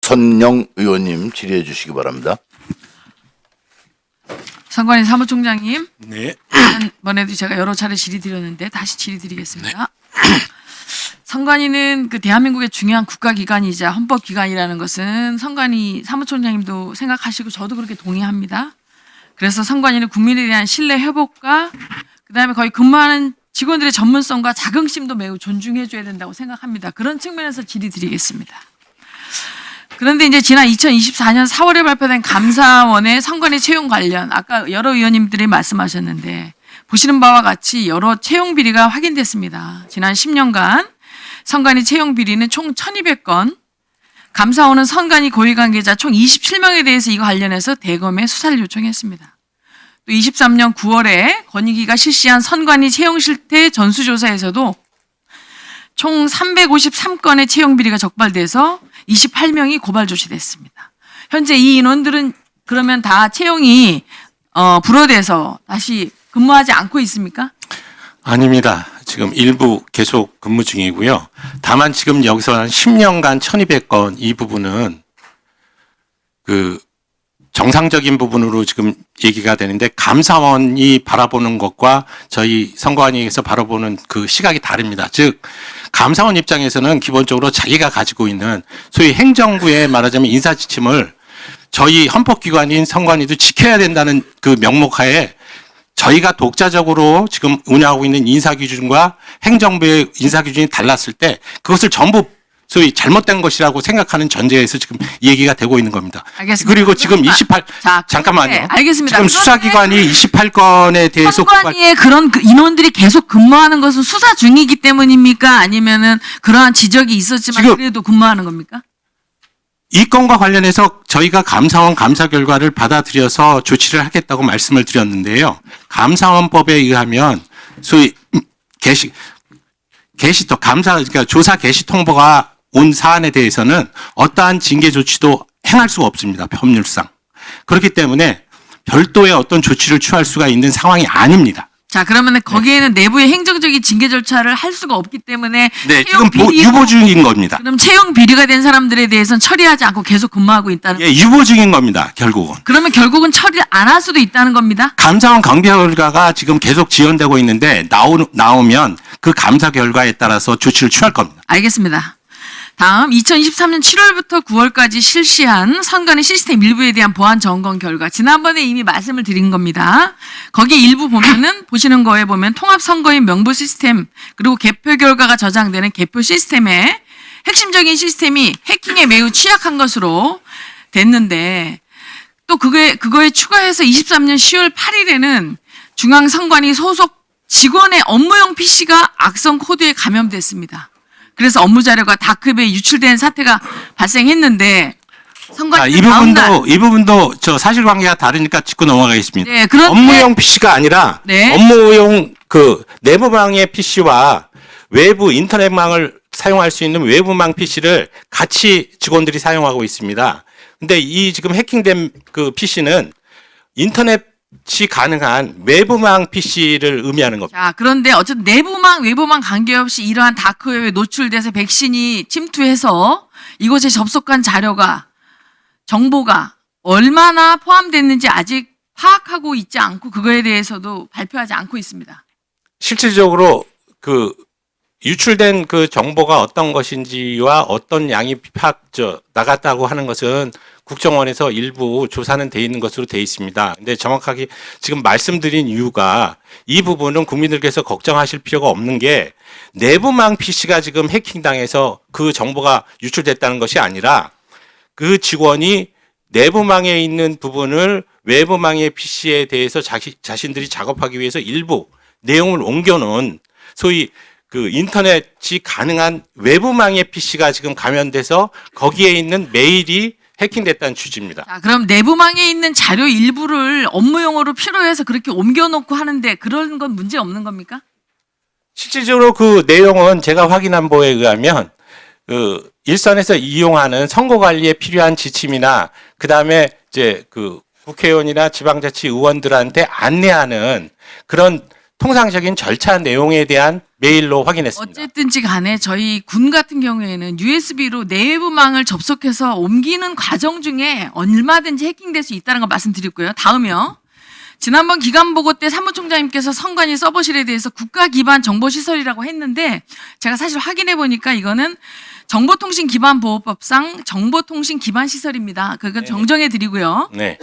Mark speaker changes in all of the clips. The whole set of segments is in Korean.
Speaker 1: 박선영 의원님 질의해 주시기 바랍니다.
Speaker 2: 선관위 사무총장님,
Speaker 3: 네.
Speaker 2: 지난번에도 제가 여러 차례 질의드렸는데 다시 질의드리겠습니다. 선관위는 그 대한민국의 중요한 국가기관이자 헌법기관이라는 것은 선관위 사무총장님도 생각하시고 저도 그렇게 동의합니다. 그래서 선관위는 국민에 대한 신뢰 회복과 그다음에 거기 근무하는 직원들의 전문성과 자긍심도 매우 존중해줘야 된다고 생각합니다. 그런 측면에서 질의드리겠습니다. 그런데 이제 지난 2024년 4월에 발표된 감사원의 선관위 채용 관련 아까 여러 의원님들이 말씀하셨는데 보시는 바와 같이 여러 채용 비리가 확인됐습니다. 지난 10년간 선관위 채용 비리는 총 1,200건, 감사원은 선관위 고위 관계자 총 27명에 대해서 이거 관련해서 대검에 수사를 요청했습니다. 또 23년 9월에 권익위가 실시한 선관위 채용 실태 전수조사에서도 총 353건의 채용 비리가 적발돼서 28명이 고발 조치됐습니다. 현재 이 인원들은 그러면 다 채용이 불허돼서 다시 근무하지 않고 있습니까?
Speaker 3: 아닙니다. 지금 일부 계속 근무 중이고요. 다만 지금 여기서 한 10년간 1,200건 이 부분은 그 정상적인 부분으로 지금 얘기가 되는데 감사원이 바라보는 것과 저희 선관위에서 바라보는 그 시각이 다릅니다. 즉 감사원 입장에서는 기본적으로 자기가 가지고 있는 소위 행정부의 말하자면 인사지침을 저희 헌법기관인 선관위도 지켜야 된다는 그 명목하에 저희가 독자적으로 지금 운영하고 있는 인사기준과 행정부의 인사기준이 달랐을 때 그것을 전부 소위 잘못된 것이라고 생각하는 전제에서 지금 얘기가 되고 있는 겁니다.
Speaker 2: 알겠습니다.
Speaker 3: 그리고 지금 28
Speaker 2: 자,
Speaker 3: 잠깐만요.
Speaker 2: 네, 알겠습니다.
Speaker 3: 지금 수사기관이 28건에 대해서
Speaker 2: 선관위에 그런 그 인원들이 계속 근무하는 것은 수사 중이기 때문입니까? 아니면은 그러한 지적이 있었지만
Speaker 3: 지금
Speaker 2: 그래도 근무하는 겁니까?
Speaker 3: 이 건과 관련해서 저희가 감사원 감사 결과를 받아들여서 조치를 하겠다고 말씀을 드렸는데요. 감사원법에 의하면 소위 게시통 감사 그러니까 조사 게시 통보가 온 사안에 대해서는 어떠한 징계 조치도 행할 수가 없습니다. 법률상. 그렇기 때문에 별도의 어떤 조치를 취할 수가 있는 상황이 아닙니다.
Speaker 2: 자, 그러면 거기에는 내부의 행정적인 징계 절차를 할 수가 없기 때문에
Speaker 3: 네,
Speaker 2: 채용
Speaker 3: 지금
Speaker 2: 비리,
Speaker 3: 유보 중인 겁니다.
Speaker 2: 그럼 채용 비리가 된 사람들에 대해서는 처리하지 않고 계속 근무하고 있다는
Speaker 3: 예, 유보 중인 겁니다. 결국은.
Speaker 2: 그러면 결국은 처리를 안 할 수도 있다는 겁니다.
Speaker 3: 감사원 감사 결과가 지금 계속 지연되고 있는데 나오면 그 감사 결과에 따라서 조치를 취할 겁니다.
Speaker 2: 알겠습니다. 다음 2023년 7월부터 9월까지 실시한 선관위 시스템 일부에 대한 보안 점검 결과 지난번에 이미 말씀을 드린 겁니다. 거기에 일부 보면은 보시는 거에 보면 통합선거인 명부 시스템 그리고 개표 결과가 저장되는 개표 시스템의 핵심적인 시스템이 해킹에 매우 취약한 것으로 됐는데 또 그거에 추가해서 23년 10월 8일에는 중앙선관위 소속 직원의 업무용 PC가 악성 코드에 감염됐습니다. 그래서 업무 자료가 다크웹에 유출된 사태가 발생했는데 선관위
Speaker 3: 이 부분도 저 사실관계가 다르니까 짚고 넘어가겠습니다.
Speaker 2: 네, 그런데
Speaker 3: 업무용 PC가 아니라
Speaker 2: 네.
Speaker 3: 업무용 그 내부망의 PC와 외부 인터넷망을 사용할 수 있는 외부망 PC를 같이 직원들이 사용하고 있습니다. 근데 이 지금 해킹된 그 PC는 인터넷이 가능한 외부망 PC를 의미하는 겁니다.
Speaker 2: 자, 그런데 어쨌든 내부망, 외부망 관계없이 이러한 다크웹에 노출돼서 백신이 침투해서 이곳에 접속한 자료가, 정보가 얼마나 포함됐는지 아직 파악하고 있지 않고 그거에 대해서도 발표하지 않고 있습니다.
Speaker 3: 실질적으로 그 유출된 그 정보가 어떤 것인지와 어떤 양이 나갔다고 하는 것은 국정원에서 일부 조사는 돼 있는 것으로 돼 있습니다. 근데 정확하게 지금 말씀드린 이유가 이 부분은 국민들께서 걱정하실 필요가 없는 게 내부망 PC가 지금 해킹당해서 그 정보가 유출됐다는 것이 아니라 그 직원이 내부망에 있는 부분을 외부망의 PC에 대해서 자신들이 작업하기 위해서 일부 내용을 옮겨놓은 소위 그 인터넷이 가능한 외부망의 PC가 지금 감염돼서 거기에 있는 메일이 해킹됐다는 취지입니다.
Speaker 2: 자, 그럼 내부망에 있는 자료 일부를 업무용으로 필요해서 그렇게 옮겨놓고 하는데 그런 건 문제 없는 겁니까?
Speaker 3: 실질적으로 그 내용은 제가 확인한 바에 의하면 그 일선에서 이용하는 선거 관리에 필요한 지침이나 그 다음에 이제 그 국회의원이나 지방자치 의원들한테 안내하는 그런 통상적인 절차 내용에 대한 메일로 확인했습니다.
Speaker 2: 어쨌든지 간에 저희 군 같은 경우에는 USB로 내부망을 접속해서 옮기는 과정 중에 얼마든지 해킹될 수 있다는 거 말씀드렸고요. 다음이요. 지난번 기간보고 때 사무총장님께서 선관위 서버실에 대해서 국가기반 정보시설이라고 했는데 제가 사실 확인해 보니까 이거는 정보통신기반보호법상 정보통신기반시설입니다. 그건 정정해 드리고요.
Speaker 3: 네.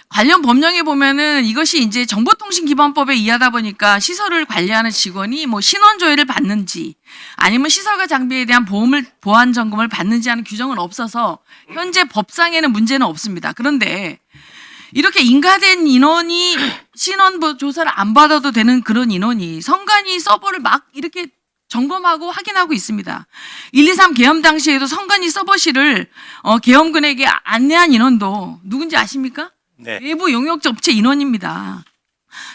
Speaker 2: 관련 법령에 보면은 이것이 이제 정보통신기반법에 의하다 보니까 시설을 관리하는 직원이 뭐 신원 조회를 받는지 아니면 시설과 장비에 대한 보안 점검을 받는지 하는 규정은 없어서 현재 법상에는 문제는 없습니다. 그런데 이렇게 인가된 인원이 신원 조사를 안 받아도 되는 그런 인원이 선관위 서버를 막 이렇게 점검하고 확인하고 있습니다. 123 계엄 당시에도 선관위 서버실을 계엄군에게 안내한 인원도 누군지 아십니까?
Speaker 3: 네.
Speaker 2: 외부 용역업체 인원입니다.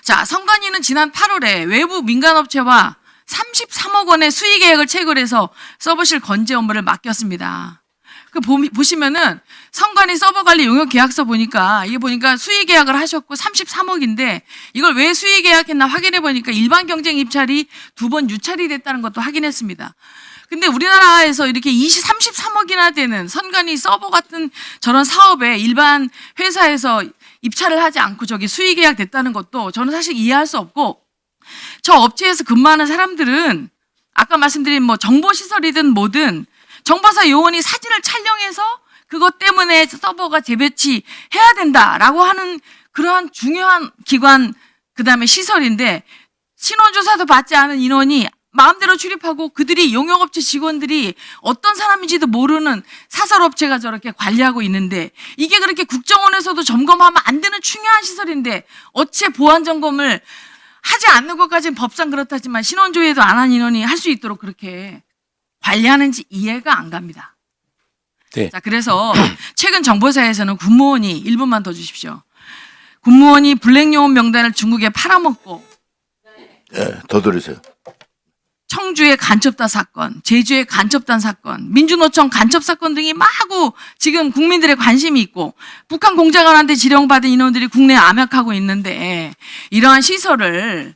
Speaker 2: 자, 선관위는 지난 8월에 외부 민간업체와 33억 원의 수의계약을 체결해서 서버실 건재 업무를 맡겼습니다. 그 보시면은 선관위 서버 관리 용역 계약서 보니까 이게 보니까 수의 계약을 하셨고 33억인데 이걸 왜 수의 계약했나 확인해 보니까 일반 경쟁 입찰이 2번 유찰이 됐다는 것도 확인했습니다. 근데 우리나라에서 이렇게 33억이나 되는 선관위 서버 같은 저런 사업에 일반 회사에서 입찰을 하지 않고 저기 수의 계약 됐다는 것도 저는 사실 이해할 수 없고 저 업체에서 근무하는 사람들은 아까 말씀드린 뭐 정보시설이든 뭐든 정보사 요원이 사진을 촬영해서 그것 때문에 서버가 재배치해야 된다라고 하는 그러한 중요한 기관 그다음에 시설인데 신원조사도 받지 않은 인원이 마음대로 출입하고 그들이 용역업체 직원들이 어떤 사람인지도 모르는 사설업체가 저렇게 관리하고 있는데 이게 그렇게 국정원에서도 점검하면 안 되는 중요한 시설인데 어째 보안 점검을 하지 않는 것까지는 법상 그렇다지만 신원조회도 안 한 인원이 할 수 있도록 그렇게 관리하는지 이해가 안 갑니다.
Speaker 3: 네.
Speaker 2: 자, 그래서 최근 정보사에서는 군무원이 1분만 더 주십시오. 군무원이 블랙요원 명단을 중국에 팔아먹고
Speaker 1: 예, 더 들으세요.
Speaker 2: 청주의 간첩단 사건, 제주의 간첩단 사건, 민주노총 간첩 사건 등이 마구 지금 국민들의 관심이 있고 북한 공작원한테 지령받은 인원들이 국내에 암약하고 있는데 이러한 시설을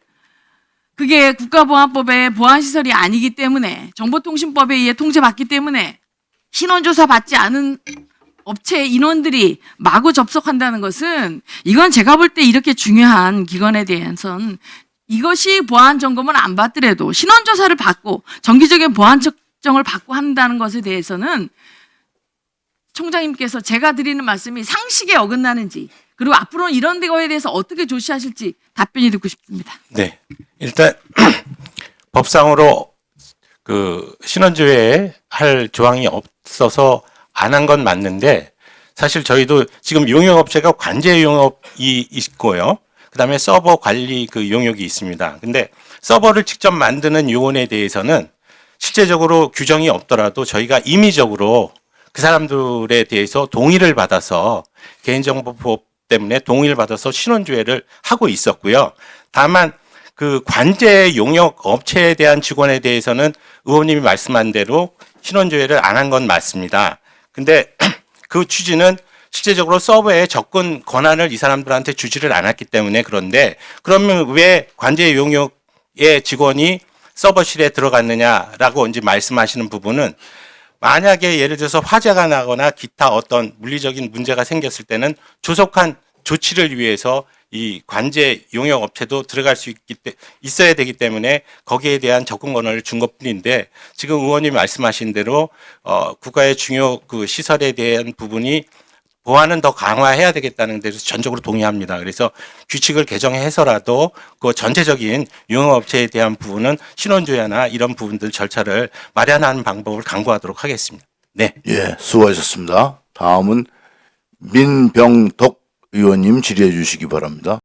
Speaker 2: 그게 국가보안법의 보안시설이 아니기 때문에 정보통신법에 의해 통제받기 때문에 신원조사 받지 않은 업체 인원들이 마구 접속한다는 것은 이건 제가 볼 때 이렇게 중요한 기관에 대해서는 이것이 보안 점검을 안 받더라도 신원조사를 받고 정기적인 보안 측정을 받고 한다는 것에 대해서는 총장님께서 제가 드리는 말씀이 상식에 어긋나는지 그리고 앞으로는 이런 거에 대해서 어떻게 조치하실지 답변이 듣고 싶습니다.
Speaker 3: 네. 일단 법상으로 그 신원조회 할 조항이 없어서 안 한 건 맞는데 사실 저희도 지금 용역업체가 관제 용역이 있고요. 그다음에 서버 관리 그 용역이 있습니다. 근데 서버를 직접 만드는 요원에 대해서는 실제적으로 규정이 없더라도 저희가 임의적으로 그 사람들에 대해서 동의를 받아서 개인정보법 때문에 동의를 받아서 신원조회를 하고 있었고요. 다만 그 관제 용역 업체에 대한 직원에 대해서는 의원님이 말씀한 대로 신원조회를 안 한 건 맞습니다. 근데 그 취지는 실제적으로 서버에 접근 권한을 이 사람들한테 주지를 않았기 때문에 그런데 그러면 왜 관제 용역의 직원이 서버실에 들어갔느냐라고 이제 말씀하시는 부분은 만약에 예를 들어서 화재가 나거나 기타 어떤 물리적인 문제가 생겼을 때는 조속한 조치를 위해서 이 관제 용역 업체도 들어갈 수 있어야 되기 때문에 거기에 대한 접근 권한을 준 것뿐인데 지금 의원님이 말씀하신 대로 국가의 중요 그 시설에 대한 부분이 보안은 더 강화해야 되겠다는 데서 전적으로 동의합니다. 그래서 규칙을 개정해서라도 그 전체적인 용역업체에 대한 부분은 신원조회나 이런 부분들 절차를 마련하는 방법을 강구하도록 하겠습니다. 네.
Speaker 1: 예, 수고하셨습니다. 다음은 민병덕 의원님 질의해 주시기 바랍니다.